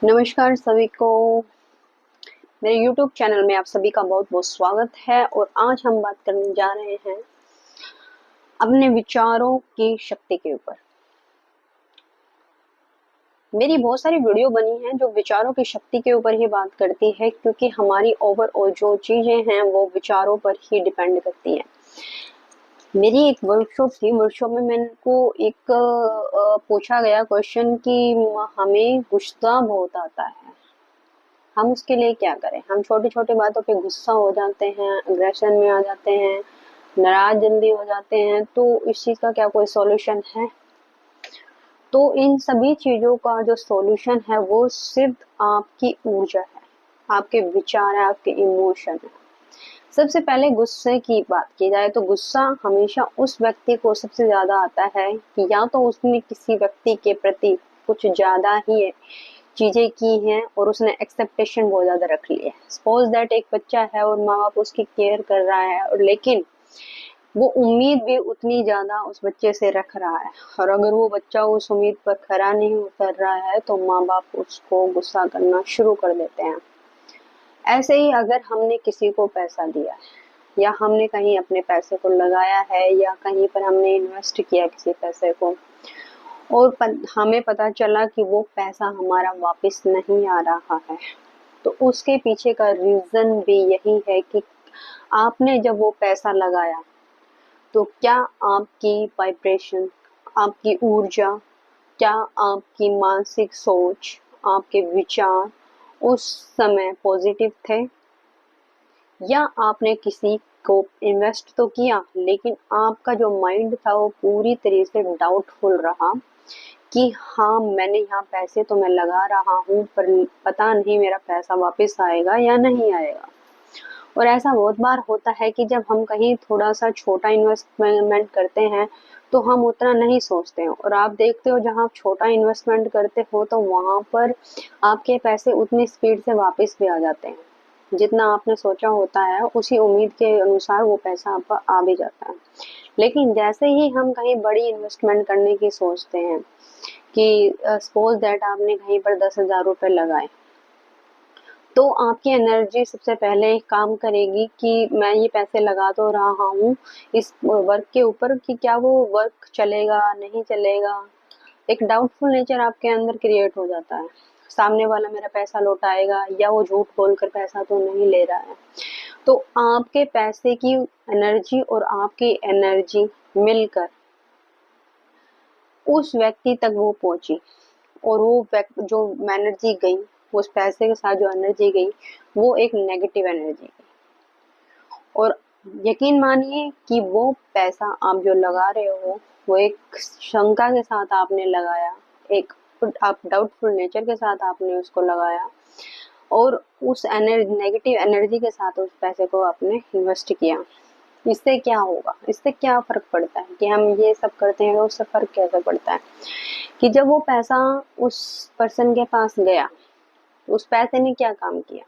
नमस्कार सभी को। मेरे YouTube चैनल में आप सभी का बहुत बहुत स्वागत है और आज हम बात करने जा रहे हैं अपने विचारों की शक्ति के ऊपर। मेरी बहुत सारी वीडियो बनी हैं जो विचारों की शक्ति के ऊपर ही बात करती है, क्योंकि हमारी ओवरऑल जो चीजें हैं वो विचारों पर ही डिपेंड करती हैं। मेरी एक वर्कशॉप थी, वर्कशॉप में मेरे को एक पूछा गया क्वेश्चन कि हमें गुस्सा बहुत आता है, हम उसके लिए क्या करें। हम छोटी छोटी बातों पे गुस्सा हो जाते हैं, अग्रेशन में आ जाते हैं, नाराज जल्दी हो जाते हैं। तो इस चीज का क्या कोई सॉल्यूशन है? तो इन सभी चीजों का जो सॉल्यूशन है वो सिर्फ आपकी ऊर्जा है, आपके विचार है, आपके इमोशन है। सबसे पहले गुस्से की बात की जाए तो गुस्सा हमेशा उस व्यक्ति को सबसे ज्यादा आता है कि या तो उसने किसी व्यक्ति के प्रति कुछ ज्यादा ही चीजें की हैं और उसने एक्सेप्टेशन बहुत ज्यादा रख ली है। सपोज दैट एक बच्चा है और माँ बाप उसकी केयर कर रहा है, और लेकिन वो उम्मीद भी उतनी ज्यादा उस बच्चे से रख रहा है, और अगर वो बच्चा उस उम्मीद पर खरा नहीं उतर रहा है तो माँ बाप उसको गुस्सा करना शुरू कर देते हैं। ऐसे ही अगर हमने किसी को पैसा दिया है या हमने कहीं अपने पैसे को लगाया है या कहीं पर हमने इन्वेस्ट किया किसी पैसे को, और हमें पता चला कि वो पैसा हमारा वापस नहीं आ रहा है, तो उसके पीछे का रीजन भी यही है कि आपने जब वो पैसा लगाया तो क्या आपकी वाइब्रेशन, आपकी ऊर्जा, क्या आपकी मानसिक सोच, आपके विचार उस समय पॉजिटिव थे, या आपने किसी को इन्वेस्ट तो किया लेकिन आपका जो माइंड था वो पूरी तरह से डाउटफुल रहा कि हाँ मैंने यहाँ पैसे तो मैं लगा रहा हूँ पर पता नहीं मेरा पैसा वापस आएगा या नहीं आएगा। और ऐसा बहुत बार होता है कि जब हम कहीं थोड़ा सा छोटा इन्वेस्टमेंट करते हैं तो हम उतना नहीं सोचते हैं, और आप देखते हो जहाँ आप छोटा इन्वेस्टमेंट करते हो तो वहां पर आपके पैसे उतनी स्पीड से वापस भी आ जाते हैं जितना आपने सोचा होता है, उसी उम्मीद के अनुसार वो पैसा आपका आ भी जाता है। लेकिन जैसे ही हम कहीं बड़ी इन्वेस्टमेंट करने की सोचते हैं कि सपोज दैट आपने कहीं पर 10,000 रुपए लगाए, तो आपकी एनर्जी सबसे पहले काम करेगी कि मैं ये पैसे लगा तो रहा हूँ इस वर्क के ऊपर कि क्या वो वर्क चलेगा नहीं चलेगा। एक डाउटफुल नेचर आपके अंदर क्रिएट हो जाता है, सामने वाला मेरा पैसा लौटाएगा या वो झूठ बोलकर पैसा तो नहीं ले रहा है। तो आपके पैसे की एनर्जी और आपकी एनर्जी मिलकर उस व्यक्ति तक वो पहुंची, और वो जो एनर्जी गई, उस पैसे के साथ जो एनर्जी गई वो एक नेगेटिव एनर्जी गई। और यकीन मानिए कि वो पैसा आप जो लगा रहे हो वो एक शंका के साथ आपने लगाया, एक आप डाउटफुल नेचर के साथ आपने उसको लगाया, और उस एनर्जी नेगेटिव एनर्जी के साथ उस पैसे को आपने इन्वेस्ट किया। इससे क्या होगा, इससे क्या फर्क पड़ता है कि हम ये सब करते हैं तो उससे फर्क कैसे पड़ता है कि जब वो पैसा उस पर्सन के पास गया, उस पैसे ने क्या काम किया,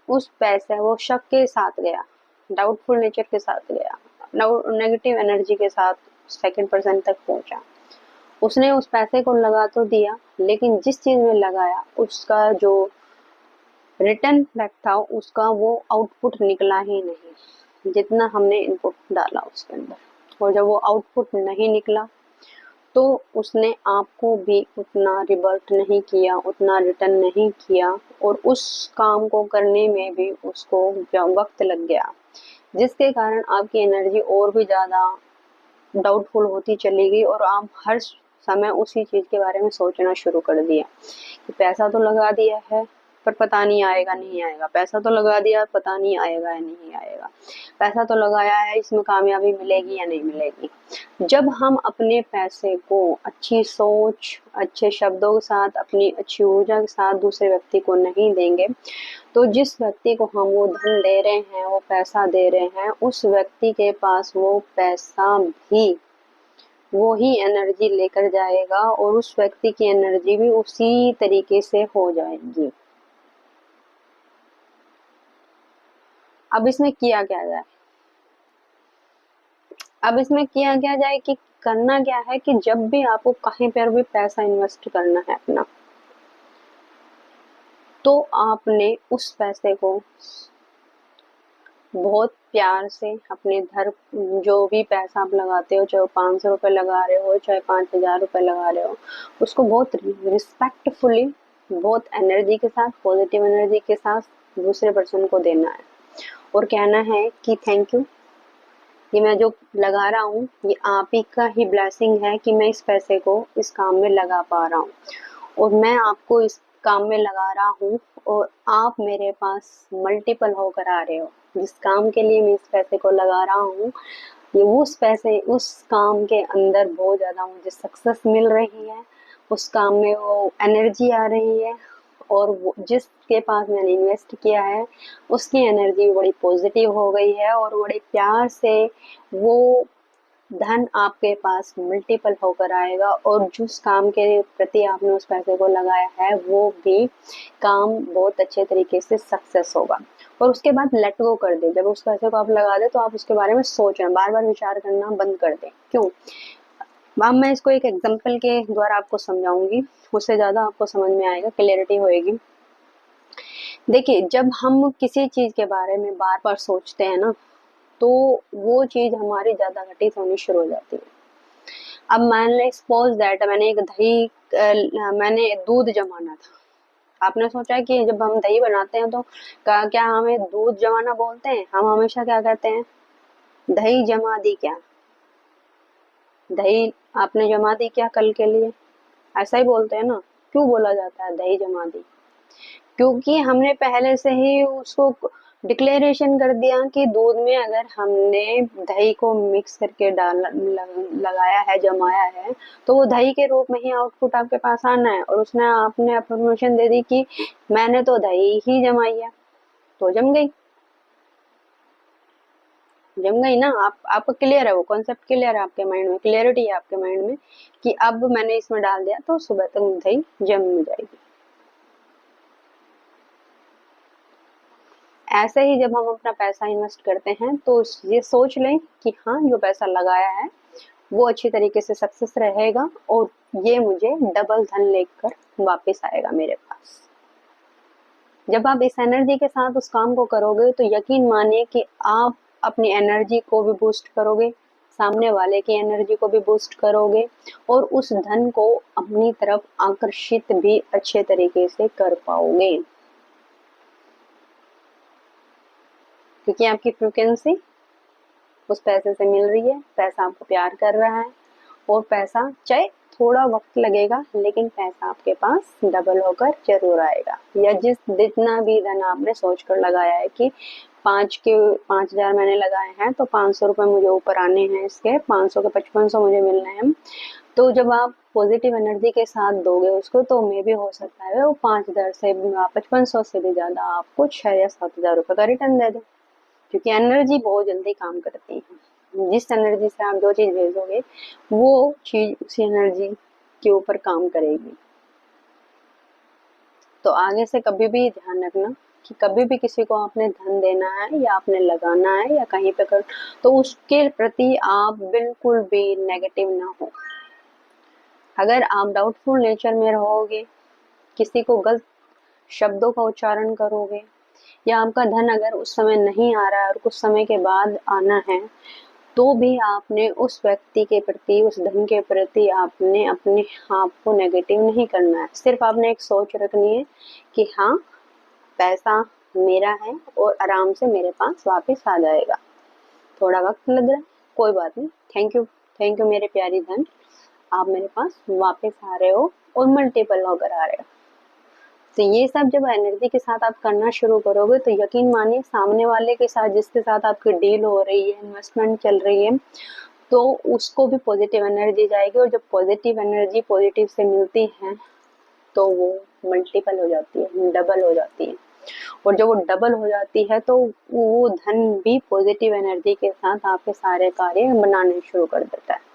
उस पैसे वो शक के साथ गया, डाउटफुल नेचर के साथ गया, नेगेटिव एनर्जी के साथ सेकंड पर्सन तक पहुंचा। उसने उस पैसे को लगा तो दिया, लेकिन जिस चीज में लगाया उसका जो रिटर्न बैक था उसका वो आउटपुट निकला ही नहीं जितना हमने इनपुट डाला उसके अंदर। और जब वो आउटपुट नहीं निकला तो उसने आपको भी उतना रिवर्ट नहीं किया, उतना रिटर्न नहीं किया, और उस काम को करने में भी उसको वक्त लग गया, जिसके कारण आपकी एनर्जी और भी ज्यादा डाउटफुल होती चली गई, और आप हर समय उसी चीज के बारे में सोचना शुरू कर दिया कि पैसा तो लगा दिया है पर पता नहीं आएगा नहीं आएगा, पैसा तो लगा दिया पता नहीं आएगा या नहीं आएगा, पैसा तो लगाया है इसमें कामयाबी मिलेगी या नहीं मिलेगी। जब हम अपने पैसे को अच्छी सोच, अच्छे शब्दों के साथ, अपनी अच्छी ऊर्जा के साथ दूसरे व्यक्ति को नहीं देंगे, तो जिस व्यक्ति को हम वो धन दे रहे हैं, वो पैसा दे रहे हैं, उस व्यक्ति के पास वो पैसा भी वो ही एनर्जी लेकर जाएगा और उस व्यक्ति की एनर्जी भी उसी तरीके से हो जाएगी। अब इसमें किया क्या जाए, अब इसमें किया क्या जाए कि करना क्या है कि जब भी आपको कहीं पर भी पैसा इन्वेस्ट करना है अपना, तो आपने उस पैसे को बहुत प्यार से अपने जो भी पैसा आप लगाते हो, चाहे 500 रुपये लगा रहे हो, चाहे 5,000 रुपये लगा रहे हो, उसको बहुत रिस्पेक्टफुली, बहुत एनर्जी के साथ, पॉजिटिव एनर्जी के साथ दूसरे पर्सन को देना है और कहना है कि थैंक यू, ये मैं जो लगा रहा हूँ ये आप ही का ही ब्लेसिंग है कि मैं इस पैसे को इस काम में लगा पा रहा हूँ और मैं आपको इस काम में लगा रहा हूँ और आप मेरे पास मल्टीपल होकर आ रहे हो। जिस काम के लिए मैं इस पैसे को लगा रहा हूँ, ये उस काम के अंदर बहुत ज़्यादा मुझे सक्सेस मिल रही है, उस काम में वो एनर्जी आ रही है और वो जिसके पास मैंने इन्वेस्ट किया है उसकी एनर्जी बड़ी पॉजिटिव हो गई है और बड़े प्यार से वो धन आपके पास मल्टीपल होकर आएगा और जिस काम के प्रति आपने उस पैसे को लगाया है वो भी काम बहुत अच्छे तरीके से सक्सेस होगा। और उसके बाद लेट गो कर दे। जब उस पैसे को आप लगा दे तो आप उसके बारे में सोचना, बार बार विचार करना बंद कर दें। क्यों? अब मैं इसको एक एग्जाम्पल के द्वारा आपको समझाऊंगी, उससे ज़्यादा आपको समझ में आएगा, क्लियरिटी होएगी। देखिए, जब हम किसी चीज़ के बारे में बार बार सोचते हैं ना, तो वो चीज़ हमारी ज़्यादा घटित होनी शुरू हो जाती है। अब मान लें सपोज दैट मैंने दूध जमाना था। आपने सोचा कि जब हम दही बनाते हैं तो क्या हमें दूध जमाना बोलते हैं? हम हमेशा क्या कहते हैं? दही जमा दी क्या? दही आपने जमा दी क्या कल के लिए? ऐसा ही बोलते हैं ना। क्यों बोला जाता है दही जमा दी? क्योंकि हमने पहले से ही उसको डिक्लेरेशन कर दिया कि दूध में अगर हमने दही को मिक्स करके लगाया है, जमाया है, तो वो दही के रूप में ही आउटपुट आपके पास आना है। और उसने आपने अफर्मेशन दे दी कि मैंने तो दही ही जमाई है, तो जम गई। जम गई ना। आपको क्लियर है, वो कॉन्सेप्ट क्लियर है आपके माइंड में, क्लियरिटी है आपके माइंड में कि अब मैंने इसमें डाल दिया तो सुबह तक दही जम जाएगी। ऐसे ही जब हम अपना पैसा इन्वेस्ट करते हैं तो ये सोच लें कि हाँ, जो पैसा लगाया है वो अच्छी तरीके से सक्सेस रहेगा और ये मुझे डबल धन लेकर वापस आएगा मेरे पास। जब आप इस एनर्जी के साथ उस काम को करोगे तो यकीन मानिए कि आप अपनी एनर्जी को भी बूस्ट करोगे, सामने वाले की एनर्जी को भी बूस्ट करोगे और उस धन को अपनी तरफ आकर्षित भी अच्छे तरीके से कर पाओगे, क्योंकि आपकी फ्रीक्वेंसी उस पैसे से मिल रही है, पैसा आपको प्यार कर रहा है और पैसा चाहे थोड़ा वक्त लगेगा लेकिन पैसा आपके पास डबल होकर जरूर आएगा। या जितना भी धन आपने सोचकर लगाया है कि 5,000 मैंने लगाए हैं तो 500 रुपये मुझे ऊपर आने हैं, इसके 500 के 5500 मुझे मिलने हैं, तो जब आप पॉजिटिव एनर्जी के साथ दोगे उसको तो मे भी हो सकता है वो 5,000 से 5500 से भी ज्यादा आपको 6 या 7,000 रुपये का रिटर्न दे दे, क्योंकि एनर्जी बहुत जल्दी काम करती है। जिस एनर्जी से आप जो चीज भेजोगे वो चीज उसी एनर्जी के ऊपर काम करेगी। तो आगे से कभी भी ध्यान रखना कि कभी भी किसी को आपने धन देना है या आपने लगाना है या कहीं पे कर, तो उसके प्रति आप बिल्कुल भी नेगेटिव ना हो। अगर आप डाउटफुल नेचर में रहोगे, किसी को गलत शब्दों का उच्चारण करोगे या आपका धन अगर उस समय नहीं आ रहा है और कुछ समय के बाद आना है, तो भी आपने उस व्यक्ति के प्रति, उस धन के प्रति आपने अपने आप को नेगेटिव नहीं करना है। सिर्फ आपने एक सोच रखनी है कि हाँ, पैसा मेरा है और आराम से मेरे पास वापस आ जाएगा। थोड़ा वक्त लग रहा है, कोई बात नहीं। थैंक यू मेरे प्यारी धन, आप मेरे पास वापस आ रहे हो और मल्टीपल होकर आ रहे हो। तो ये सब जब एनर्जी के साथ आप करना शुरू करोगे तो यकीन मानिए सामने वाले के साथ, जिसके साथ आपकी डील हो रही है, इन्वेस्टमेंट चल रही है, तो उसको भी पॉजिटिव एनर्जी जाएगी और जब पॉजिटिव एनर्जी पॉजिटिव से मिलती है तो वो मल्टीपल हो जाती है, डबल हो जाती है। और जब वो डबल हो जाती है तो वो धन भी पॉजिटिव एनर्जी के साथ आपके सारे कार्य बनाने शुरू कर देता है।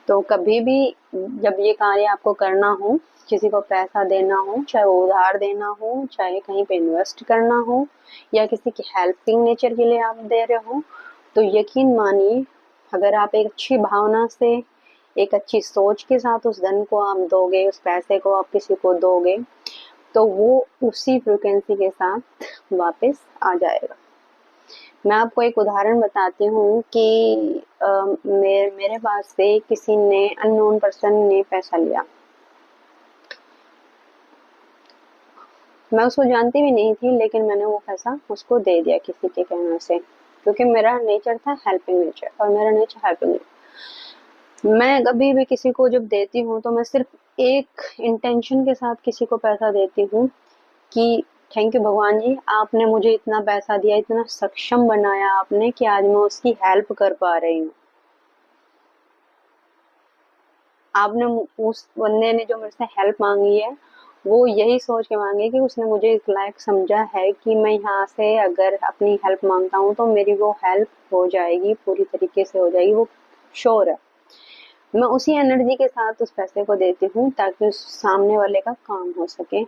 तो कभी भी जब ये कार्य आपको करना हो, किसी को पैसा देना हो, चाहे वो उधार देना हो, चाहे कहीं पे इन्वेस्ट करना हो या किसी की हेल्पिंग नेचर के लिए आप दे रहे हो, तो यकीन मानिए अगर आप एक अच्छी भावना से, एक अच्छी सोच के साथ उस धन को आप दोगे, उस पैसे को आप किसी को दोगे, तो वो उसी फ्रिक्वेंसी के साथ वापस आ जाएगा। मैं आपको एक उदाहरण बताती हूँ कि मेरे पास से किसी ने, अननोन पर्सन ने पैसा लिया। मैं उसको जानती भी नहीं थी, लेकिन मैंने वो पैसा उसको दे दिया किसी के कहने से, क्योंकि मेरा नेचर था हेल्पिंग नेचर, और मेरा नेचर हेल्पिंग नेचर। मैं कभी भी किसी को जब देती हूँ तो मैं सिर्फ एक इंटेंशन के साथ किसी को पैसा देती हूँ कि थैंक यू भगवान जी, आपने मुझे इतना पैसा दिया, इतना सक्षम बनाया आपने कि आज मैं उसकी हेल्प कर पा रही हूँ। आपने उस बंदे ने जो मेरे से हेल्प मांगी है, वो यही सोच के मांगी कि उसने मुझे इस लायक समझा है कि मैं यहाँ से अगर अपनी हेल्प मांगता हूँ तो मेरी वो हेल्प हो जाएगी, पूरी तरीके से हो जाएगी, वो श्योर है। मैं उसी एनर्जी के साथ उस पैसे को देती हूँ ताकि उस सामने वाले का काम हो सके।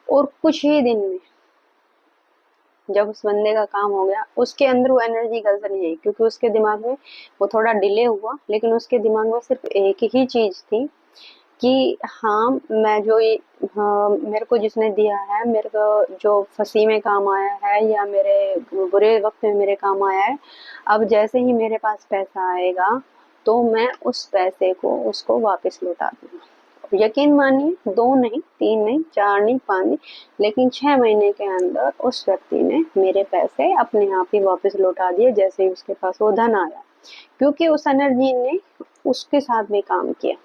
और कुछ ही दिन में जब उस बंदे का काम हो गया, उसके अंदर वो एनर्जी गल नहीं आई, क्योंकि उसके दिमाग में वो थोड़ा डिले हुआ, लेकिन उसके दिमाग में सिर्फ एक ही चीज थी कि हाँ, मैं जो ये, हाँ, मेरे को जिसने दिया है, मेरे को जो फंसी में काम आया है या मेरे बुरे वक्त में मेरे काम आया है, अब जैसे ही मेरे पास पैसा आएगा तो मैं उस पैसे को उसको वापस लौटा दूंगा। यकीन मानिए, 2 नहीं, 3 नहीं, 4 नहीं, 5 नहीं, लेकिन 6 महीने के अंदर उस व्यक्ति ने मेरे पैसे अपने आप ही वापस लौटा दिए, जैसे ही उसके पास वो धन आया, क्योंकि उस एनर्जी ने उसके साथ भी काम किया।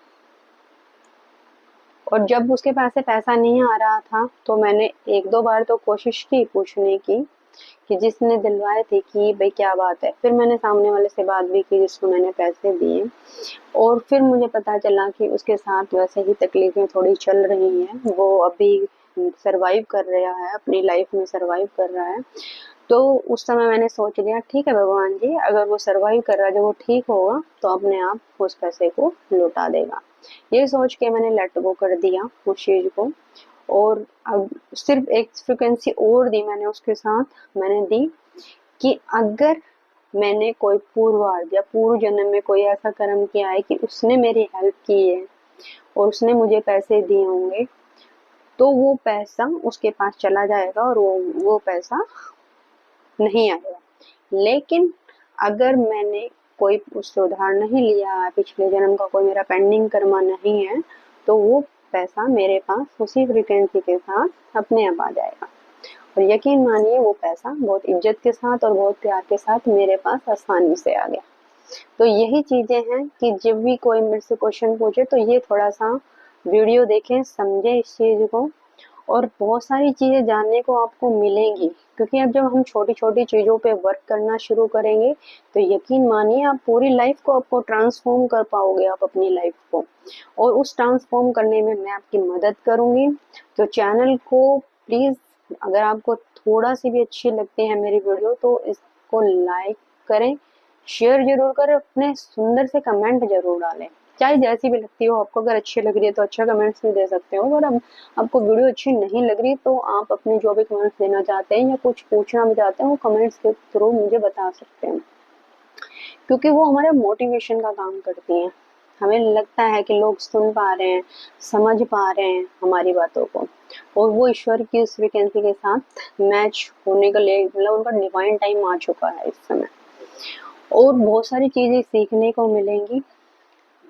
और जब उसके पास से पैसा नहीं आ रहा था तो मैंने 1-2 बार तो कोशिश की पूछने की कि जिसने दिलवाए थे कि भाई क्या बात है। फिर मैंने सामने वाले से बात भी की जिसको मैंने पैसे दिए, और फिर मुझे पता चला कि उसके साथ वैसे ही तकलीफें थोड़ी चल रही हैं, वो अभी सरवाइव कर रहा है, अपनी लाइफ में सरवाइव कर रहा है। तो उस समय मैंने सोच लिया, ठीक है भगवान जी, अगर वो सरवाइव कर रहा है, जब वो ठीक होगा तो अपने आप उस पैसे को लौटा देगा। ये सोच के मैंने लेट गो कर दिया उस चीज को। और अब सिर्फ एक फ्रिक्वेंसी और दी मैंने उसके साथ, मैंने दी कि अगर मैंने कोई पूर्वार्ध या पूर्व जन्म में कोई ऐसा कर्म किया है कि उसने मेरी हेल्प की है और उसने मुझे पैसे दिए होंगे, तो वो पैसा उसके पास चला जाएगा और वो पैसा नहीं आएगा। लेकिन अगर मैंने कोई उससे उधार नहीं लिया है, पिछले जन्म का कोई मेरा पेंडिंग कर्मा नहीं है, तो वो पैसा मेरे पास उसी फ्रीक्वेंसी के साथ अपने आप आ जाएगा। और यकीन मानिए, वो पैसा बहुत इज्जत के साथ और बहुत प्यार के साथ मेरे पास आसानी से आ गया। तो यही चीजें हैं कि जब भी कोई मेरे से क्वेश्चन पूछे तो ये थोड़ा सा वीडियो देखें, समझे इस चीज को, और बहुत सारी चीजें जानने को आपको मिलेंगी। क्योंकि अब जब हम छोटी छोटी चीजों पे वर्क करना शुरू करेंगे तो यकीन मानिए, आप पूरी लाइफ को आपको ट्रांसफॉर्म कर पाओगे, आप अपनी लाइफ को। और उस ट्रांसफॉर्म करने में मैं आपकी मदद करूंगी। तो चैनल को प्लीज, अगर आपको थोड़ा सी भी अच्छी लगती है मेरी वीडियो, तो इसको लाइक करें, शेयर जरूर करें, अपने सुंदर से कमेंट जरूर डालें, चाहे जैसी भी लगती हो आपको। अगर अच्छी लग रही है तो अच्छा कमेंट्स भी दे सकते हो, अगर आपको वीडियो अच्छी नहीं लग रही तो आप अपने जो भी कमेंट्स देना चाहते हैं या कुछ पूछना भी चाहते हैं, वो कमेंट्स के थ्रू मुझे बता सकते हैं, क्योंकि वो हमारे मोटिवेशन का काम करती हैं। हमें लगता है कि लोग सुन पा रहे हैं, समझ पा रहे हैं हमारी बातों को, और वो ईश्वर की उस फ्रिक्वेंसी के साथ मैच होने के लिए, मतलब उनका डिवाइन टाइम आ चुका है इस समय। और बहुत सारी चीजें सीखने को मिलेंगी।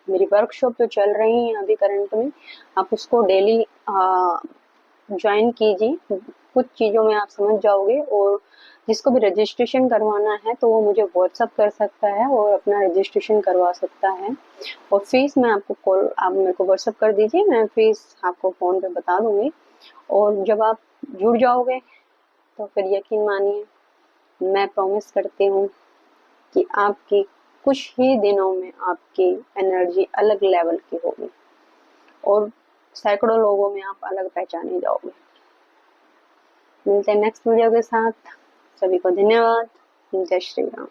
मेरी वर्कशॉप जो चल रही है अभी करंट में, आप उसको डेली ज्वाइन कीजिए, कुछ चीज़ों में आप समझ जाओगे। और जिसको भी रजिस्ट्रेशन करवाना है तो वो मुझे व्हाट्सअप कर सकता है और अपना रजिस्ट्रेशन करवा सकता है। और फीस मैं आपको कॉल, आप मेरे को व्हाट्सअप कर दीजिए, मैं फीस आपको फ़ोन पे बता दूंगी। और जब आप जुड़ जाओगे तो फिर यकीन मानिए, मैं प्रॉमिस करती हूँ कि आपकी कुछ ही दिनों में आपकी एनर्जी अलग लेवल की होगी और सैकड़ों लोगों में आप अलग पहचाने जाओगे। मिलते हैं नेक्स्ट वीडियो के साथ। सभी को धन्यवाद। जय श्री राम।